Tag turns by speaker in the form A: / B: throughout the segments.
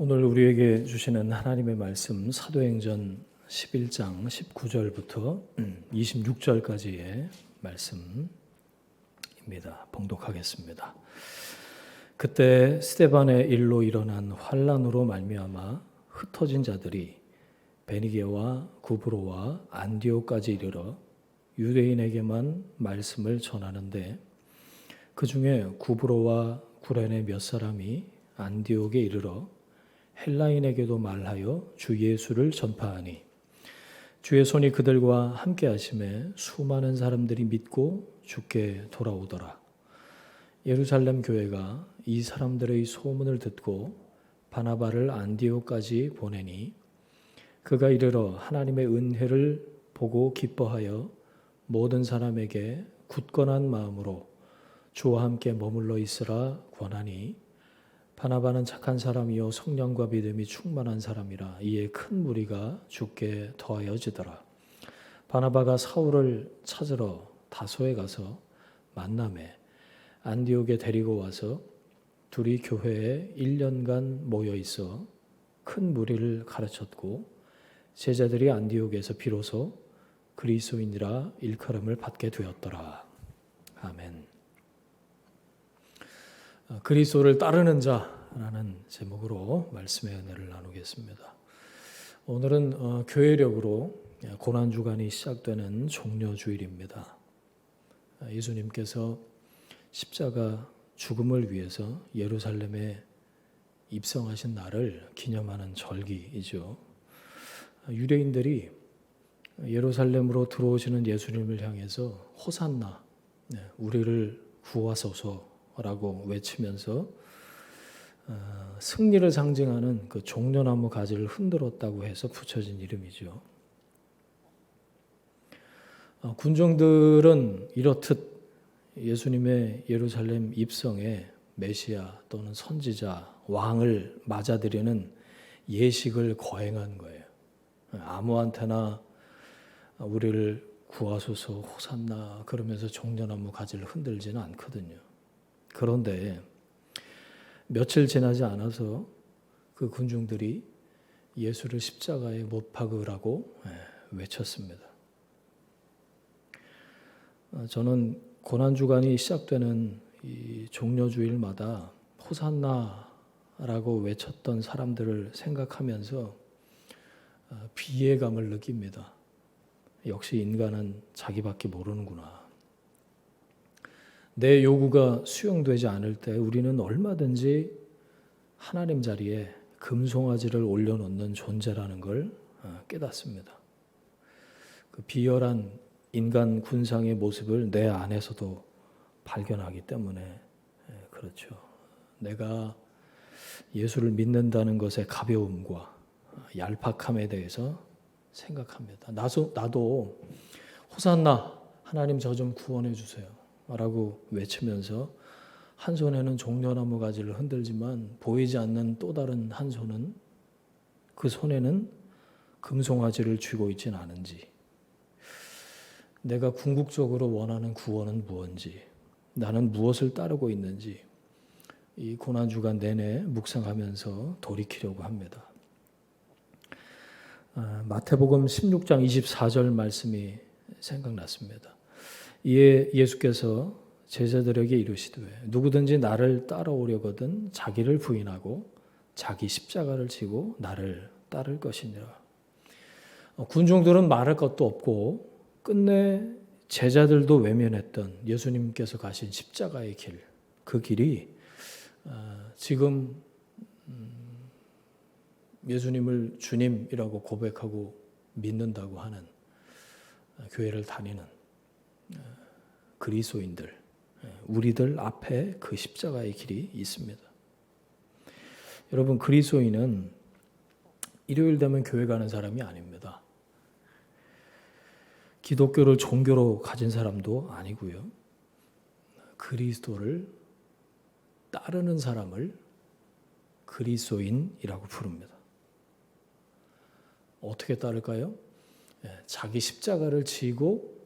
A: 오늘 우리에게 주시는 하나님의 말씀 사도행전 11장 19절부터 26절까지의 말씀입니다. 봉독하겠습니다. 그때 스데반의 일로 일어난 환난으로 말미암아 흩어진 자들이 베니게와 구브로와 안디오까지 이르러 유대인에게만 말씀을 전하는데 그 중에 구브로와 구레네 몇 사람이 안디옥에 이르러 헬라인에게도 말하여 주 예수를 전파하니 주의 손이 그들과 함께 하심에 수많은 사람들이 믿고 주께 돌아오더라. 예루살렘 교회가 이 사람들의 소문을 듣고 바나바를 안디옥까지 보내니 그가 이르러 하나님의 은혜를 보고 기뻐하여 모든 사람에게 굳건한 마음으로 주와 함께 머물러 있으라 권하니 바나바는 착한 사람이요 성령과 믿음이 충만한 사람이라. 이에 큰 무리가 주께 더하여지더라. 바나바가 사울을 찾으러 다소에 가서 만나매 안디옥에 데리고 와서 둘이 교회에 1년간 모여 있어 큰 무리를 가르쳤고 제자들이 안디옥에서 비로소 그리스도인이라 일컬음을 받게 되었더라. 아멘. 그리스도를 따르는 자라는 제목으로 말씀의 은혜를 나누겠습니다. 오늘은 교회력으로 고난주간이 시작되는 종려주일입니다. 예수님께서 십자가 죽음을 위해서 예루살렘에 입성하신 날을 기념하는 절기이죠. 유대인들이 예루살렘으로 들어오시는 예수님을 향해서 호산나, 우리를 구하소서 라고 외치면서 승리를 상징하는 그 종려나무 가지를 흔들었다고 해서 붙여진 이름이죠. 군중들은 이렇듯 예수님의 예루살렘 입성에 메시아 또는 선지자, 왕을 맞아들이는 예식을 거행한 거예요. 아무한테나 우리를 구하소서 호산나 그러면서 종려나무 가지를 흔들지는 않거든요. 그런데 며칠 지나지 않아서 그 군중들이 예수를 십자가에 못 박으라고 외쳤습니다. 저는 고난주간이 시작되는 이 종려주일마다 호산나라고 외쳤던 사람들을 생각하면서 비애감을 느낍니다. 역시 인간은 자기밖에 모르는구나. 내 요구가 수용되지 않을 때 우리는 얼마든지 하나님 자리에 금송아지를 올려놓는 존재라는 걸 깨닫습니다. 그 비열한 인간 군상의 모습을 내 안에서도 발견하기 때문에 그렇죠. 내가 예수를 믿는다는 것의 가벼움과 얄팍함에 대해서 생각합니다. 나도 호산나 하나님 저 좀 구원해 주세요 라고 외치면서 한 손에는 종려나무 가지를 흔들지만 보이지 않는 또 다른 한 손은 그 손에는 금송아지를 쥐고 있지는 않은지, 내가 궁극적으로 원하는 구원은 무엇인지, 나는 무엇을 따르고 있는지 이 고난주간 내내 묵상하면서 돌이키려고 합니다. 마태복음 16장 24절 말씀이 생각났습니다. 이에 예수께서 제자들에게 이르시되 누구든지 나를 따라오려거든 자기를 부인하고 자기 십자가를 지고 나를 따를 것이니라. 군중들은 말할 것도 없고 끝내 제자들도 외면했던 예수님께서 가신 십자가의 길, 그 길이 지금 예수님을 주님이라고 고백하고 믿는다고 하는 교회를 다니는 그리스도인들, 우리들 앞에 그 십자가의 길이 있습니다. 여러분, 그리스도인은 일요일 되면 교회 가는 사람이 아닙니다. 기독교를 종교로 가진 사람도 아니고요. 그리스도를 따르는 사람을 그리스도인이라고 부릅니다. 어떻게 따를까요? 자기 십자가를 지고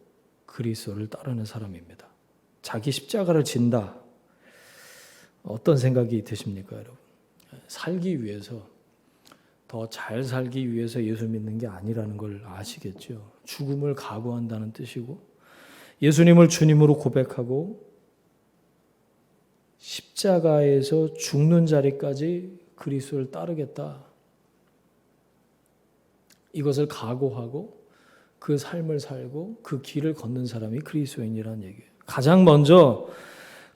A: 그리스도를 따르는 사람입니다. 자기 십자가를 진다. 어떤 생각이 드십니까, 여러분? 살기 위해서 더 잘 살기 위해서 예수 믿는 게 아니라는 걸 아시겠죠. 죽음을 각오한다는 뜻이고 예수님을 주님으로 고백하고 십자가에서 죽는 자리까지 그리스도를 따르겠다. 이것을 각오하고 그 삶을 살고 그 길을 걷는 사람이 그리스도인이라는 얘기예요. 가장 먼저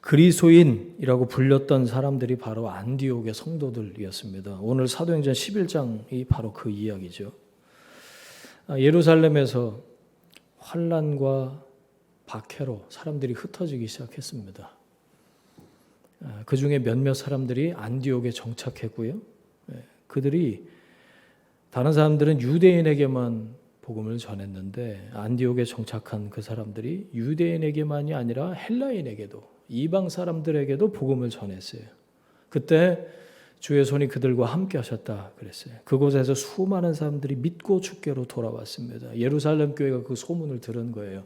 A: 그리스도인이라고 불렸던 사람들이 바로 안디옥의 성도들이었습니다. 오늘 사도행전 11장이 바로 그 이야기죠. 예루살렘에서 환난과 박해로 사람들이 흩어지기 시작했습니다. 그 중에 몇몇 사람들이 안디옥에 정착했고요. 그들이 다른 사람들은 유대인에게만 복음을 전했는데 안디옥에 정착한 그 사람들이 유대인에게만이 아니라 헬라인에게도 이방 사람들에게도 복음을 전했어요. 그때 주의 손이 그들과 함께 하셨다 그랬어요. 그곳에서 수많은 사람들이 믿고 주께로 돌아왔습니다. 예루살렘 교회가 그 소문을 들은 거예요.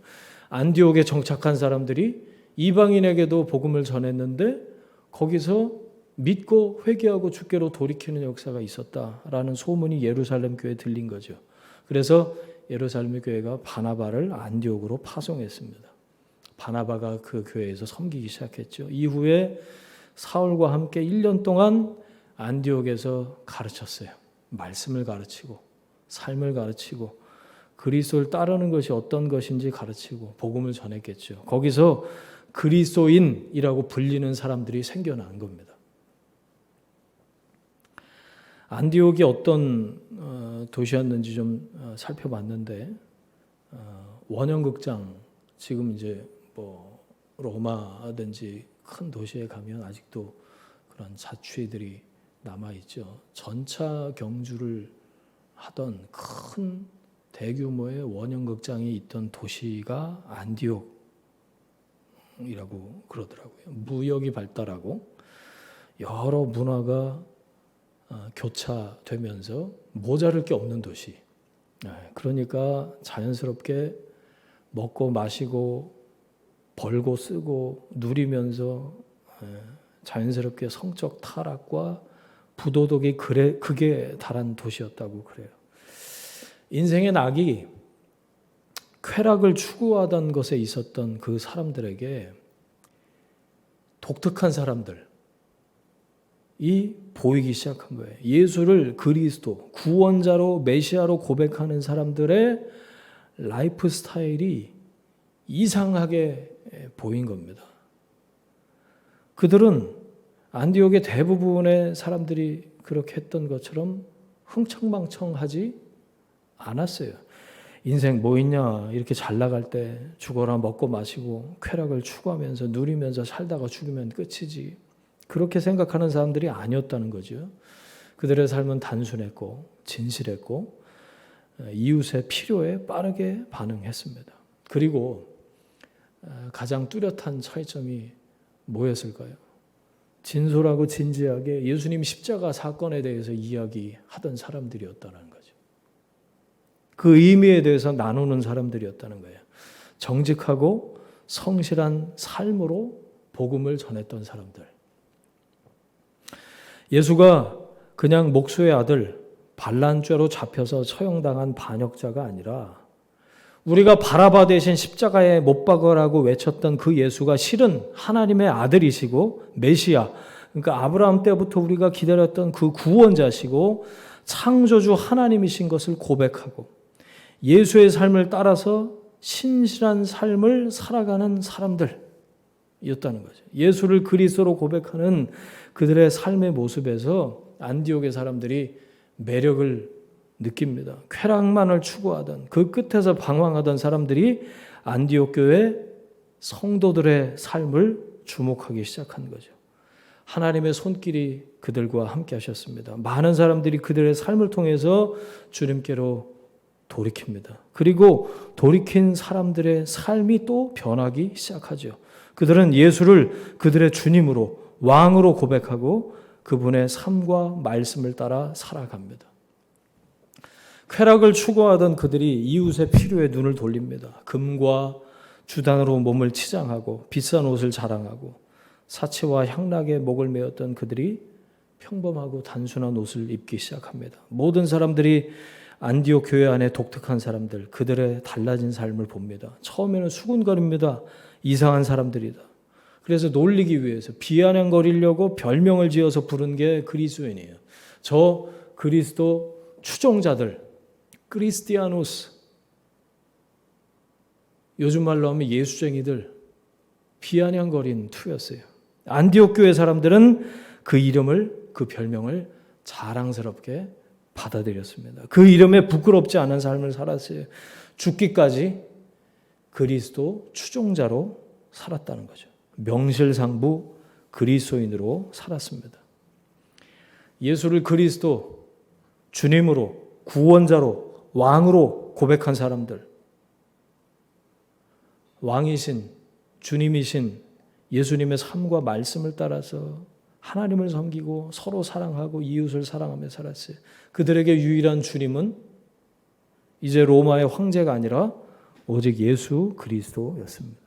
A: 안디옥에 정착한 사람들이 이방인에게도 복음을 전했는데 거기서 믿고 회개하고 주께로 돌이키는 역사가 있었다라는 소문이 예루살렘 교회에 들린 거죠. 그래서 예루살렘 교회가 바나바를 안디옥으로 파송했습니다. 바나바가 그 교회에서 섬기기 시작했죠. 이후에 사울과 함께 1년 동안 안디옥에서 가르쳤어요. 말씀을 가르치고 삶을 가르치고 그리스도를 따르는 것이 어떤 것인지 가르치고 복음을 전했겠죠. 거기서 그리스도인이라고 불리는 사람들이 생겨난 겁니다. 안디옥이 어떤 도시였는지 좀 살펴봤는데 원형극장 지금 이제 뭐 로마든지 큰 도시에 가면 아직도 그런 자취들이 남아 있죠. 전차 경주를 하던 큰 대규모의 원형극장이 있던 도시가 안디옥이라고 그러더라고요. 무역이 발달하고 여러 문화가 교차되면서 모자랄 게 없는 도시. 그러니까 자연스럽게 먹고 마시고 벌고 쓰고 누리면서 자연스럽게 성적 타락과 부도덕이 극에 달한 도시였다고 그래요. 인생의 낙이 쾌락을 추구하던 것에 있었던 그 사람들에게 독특한 사람들이 보이기 시작한 거예요. 예수를 그리스도, 구원자로 메시아로 고백하는 사람들의 라이프 스타일이 이상하게 보인 겁니다. 그들은 안디옥의 대부분의 사람들이 그렇게 했던 것처럼 흥청망청하지 않았어요. 인생 뭐 있냐, 이렇게 잘 나갈 때 죽어라 먹고 마시고 쾌락을 추구하면서 누리면서 살다가 죽으면 끝이지. 그렇게 생각하는 사람들이 아니었다는 거죠. 그들의 삶은 단순했고 진실했고 이웃의 필요에 빠르게 반응했습니다. 그리고 가장 뚜렷한 차이점이 뭐였을까요? 진솔하고 진지하게 예수님 십자가 사건에 대해서 이야기하던 사람들이었다는 거죠. 그 의미에 대해서 나누는 사람들이었다는 거예요. 정직하고 성실한 삶으로 복음을 전했던 사람들. 예수가 그냥 목수의 아들 반란죄로 잡혀서 처형당한 반역자가 아니라 우리가 바라바 대신 십자가에 못 박으라고 외쳤던 그 예수가 실은 하나님의 아들이시고 메시아, 그러니까 아브라함 때부터 우리가 기다렸던 그 구원자시고 창조주 하나님이신 것을 고백하고 예수의 삶을 따라서 신실한 삶을 살아가는 사람들이었다는 거죠. 예수를 그리스도로 고백하는 그들의 삶의 모습에서 안디옥의 사람들이 매력을 느낍니다. 쾌락만을 추구하던 그 끝에서 방황하던 사람들이 안디옥 교회 성도들의 삶을 주목하기 시작한 거죠. 하나님의 손길이 그들과 함께 하셨습니다. 많은 사람들이 그들의 삶을 통해서 주님께로 돌이킵니다. 그리고 돌이킨 사람들의 삶이 또 변하기 시작하죠. 그들은 예수를 그들의 주님으로 왕으로 고백하고 그분의 삶과 말씀을 따라 살아갑니다. 쾌락을 추구하던 그들이 이웃의 필요에 눈을 돌립니다. 금과 주단으로 몸을 치장하고 비싼 옷을 자랑하고 사치와 향락에 목을 메었던 그들이 평범하고 단순한 옷을 입기 시작합니다. 모든 사람들이 안디옥 교회 안에 독특한 사람들, 그들의 달라진 삶을 봅니다. 처음에는 수군거립니다. 이상한 사람들이다. 그래서 놀리기 위해서 비아냥거리려고 별명을 지어서 부른 게 그리스도인이에요. 저 그리스도 추종자들, 크리스티아누스, 요즘 말로 하면 예수쟁이들, 비아냥거린 투였어요. 안디옥 교회 사람들은 그 이름을, 그 별명을 자랑스럽게 받아들였습니다. 그 이름에 부끄럽지 않은 삶을 살았어요. 죽기까지 그리스도 추종자로 살았다는 거죠. 명실상부 그리스도인으로 살았습니다. 예수를 그리스도, 주님으로, 구원자로, 왕으로 고백한 사람들, 왕이신, 주님이신 예수님의 삶과 말씀을 따라서 하나님을 섬기고 서로 사랑하고 이웃을 사랑하며 살았어요. 그들에게 유일한 주님은 이제 로마의 황제가 아니라 오직 예수 그리스도였습니다.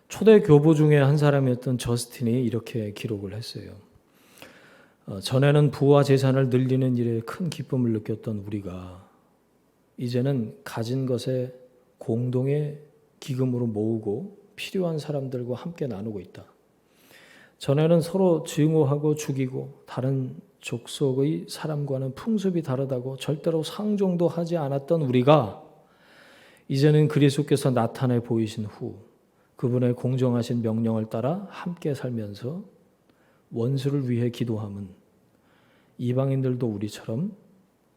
A: 초대 교부 중에 한 사람이었던 저스틴이 이렇게 기록을 했어요. 전에는 부와 재산을 늘리는 일에 큰 기쁨을 느꼈던 우리가 이제는 가진 것에 공동의 기금으로 모으고 필요한 사람들과 함께 나누고 있다. 전에는 서로 증오하고 죽이고 다른 족속의 사람과는 풍습이 다르다고 절대로 상종도 하지 않았던 우리가 이제는 그리스도께서 나타내 보이신 후 그분의 공정하신 명령을 따라 함께 살면서 원수를 위해 기도함은 이방인들도 우리처럼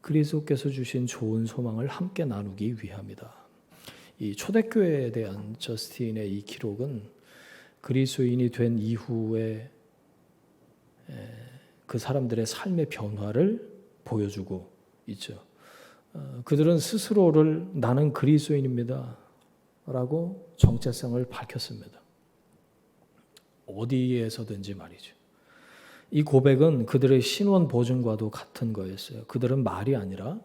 A: 그리스도께서 주신 좋은 소망을 함께 나누기 위함이다. 이 초대교회에 대한 저스틴의 이 기록은 그리스도인이 된 이후에 그 사람들의 삶의 변화를 보여주고 있죠. 그들은 스스로를 나는 그리스도인입니다 라고 정체성을 밝혔습니다. 어디에서든지 말이죠. 이 고백은 그들의 신원 보증과도 같은 거였어요. 그들은 말이 아니라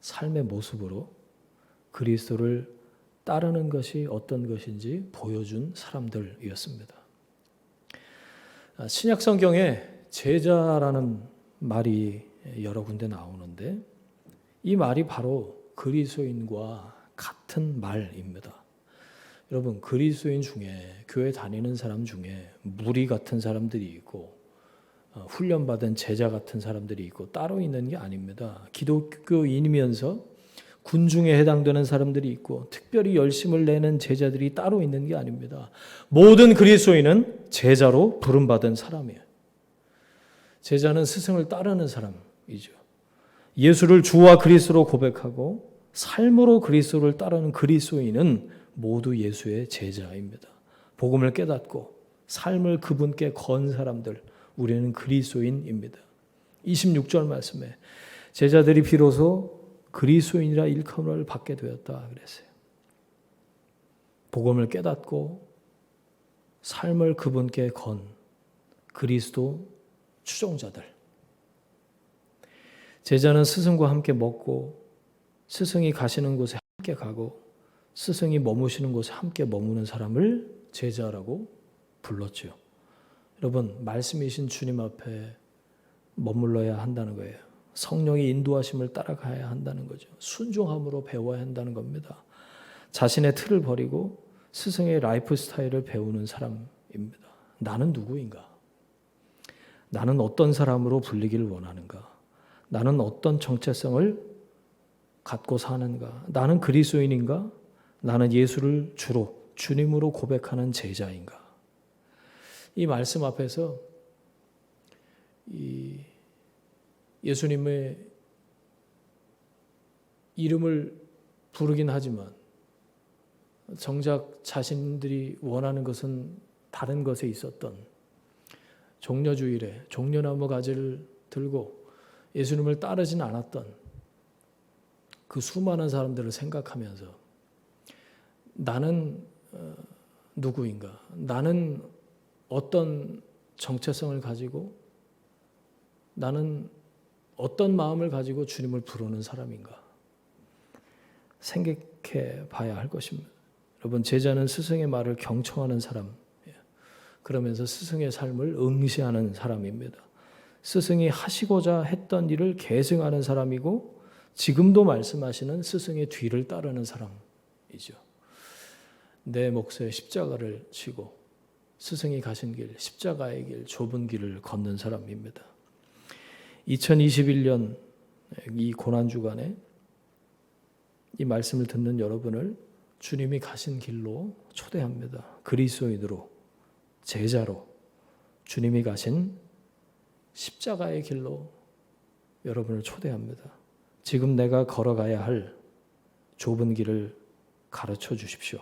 A: 삶의 모습으로 그리스도를 따르는 것이 어떤 것인지 보여준 사람들이었습니다. 신약 성경에 제자라는 말이 여러 군데 나오는데 이 말이 바로 그리스도인과 같은 말입니다. 여러분, 그리스도인 중에 교회 다니는 사람 중에 무리 같은 사람들이 있고 훈련받은 제자 같은 사람들이 있고 따로 있는 게 아닙니다. 기독교인이면서 군중에 해당되는 사람들이 있고 특별히 열심을 내는 제자들이 따로 있는 게 아닙니다. 모든 그리스도인은 제자로 부름받은 사람이에요. 제자는 스승을 따르는 사람이죠. 예수를 주와 그리스도로 고백하고 삶으로 그리스도를 따르는 그리스도인은 모두 예수의 제자입니다. 복음을 깨닫고 삶을 그분께 건 사람들, 우리는 그리스도인입니다. 26절 말씀에 제자들이 비로소 그리스도인이라 일컬음을 받게 되었다 그랬어요. 복음을 깨닫고 삶을 그분께 건 그리스도 추종자들. 제자는 스승과 함께 먹고 스승이 가시는 곳에 함께 가고 스승이 머무시는 곳에 함께 머무는 사람을 제자라고 불렀죠. 여러분, 말씀이신 주님 앞에 머물러야 한다는 거예요. 성령의 인도하심을 따라가야 한다는 거죠. 순종함으로 배워야 한다는 겁니다. 자신의 틀을 버리고 스승의 라이프 스타일을 배우는 사람입니다. 나는 누구인가? 나는 어떤 사람으로 불리기를 원하는가? 나는 어떤 정체성을 갖고 사는가? 나는 그리스도인인가? 나는 예수를 주로 주님으로 고백하는 제자인가? 이 말씀 앞에서 예수님의 이름을 부르긴 하지만 정작 자신들이 원하는 것은 다른 것에 있었던 종려주일에 종려나무 가지를 들고 예수님을 따르진 않았던 그 수많은 사람들을 생각하면서 나는 누구인가? 나는 어떤 정체성을 가지고 나는 어떤 마음을 가지고 주님을 부르는 사람인가? 생각해 봐야 할 것입니다. 여러분, 제자는 스승의 말을 경청하는 사람. 그러면서 스승의 삶을 응시하는 사람입니다. 스승이 하시고자 했던 일을 계승하는 사람이고 지금도 말씀하시는 스승의 뒤를 따르는 사람이죠. 내 몫에 십자가를 지고 스승이 가신 길, 십자가의 길, 좁은 길을 걷는 사람입니다. 2021년 이 고난주간에 이 말씀을 듣는 여러분을 주님이 가신 길로 초대합니다. 그리스도인으로, 제자로 주님이 가신 십자가의 길로 여러분을 초대합니다. 지금 내가 걸어가야 할 좁은 길을 가르쳐 주십시오.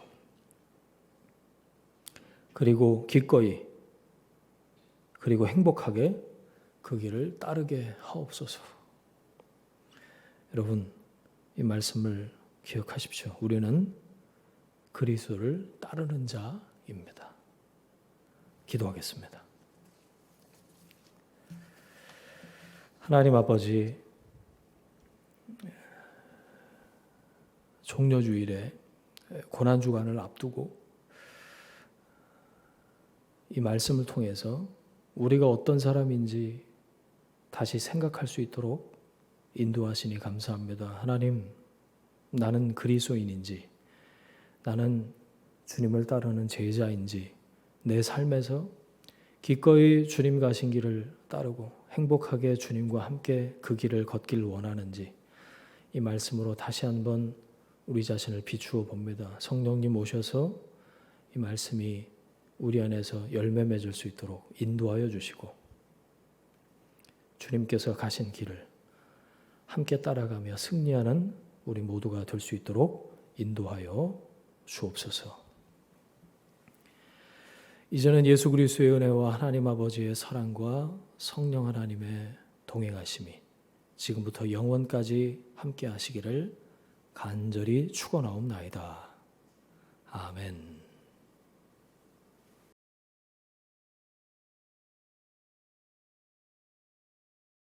A: 그리고 기꺼이 그리고 행복하게 그 길을 따르게 하옵소서. 여러분, 이 말씀을 기억하십시오. 우리는 그리스도를 따르는 자입니다. 기도하겠습니다. 하나님 아버지, 종려주일에 고난주간을 앞두고 이 말씀을 통해서 우리가 어떤 사람인지 다시 생각할 수 있도록 인도하시니 감사합니다. 하나님, 나는 그리스도인인지, 나는 주님을 따르는 제자인지, 내 삶에서 기꺼이 주님 가신 길을 따르고 행복하게 주님과 함께 그 길을 걷길 원하는지 이 말씀으로 다시 한번 우리 자신을 비추어 봅니다. 성령님 오셔서 이 말씀이 우리 안에서 열매 맺을 수 있도록 인도하여 주시고 주님께서 가신 길을 함께 따라가며 승리하는 우리 모두가 될 수 있도록 인도하여 주옵소서. 이제는 예수 그리스도의 은혜와 하나님 아버지의 사랑과 성령 하나님의 동행하심이 지금부터 영원까지 함께 하시기를 간절히 축원하옵나이다. 아멘.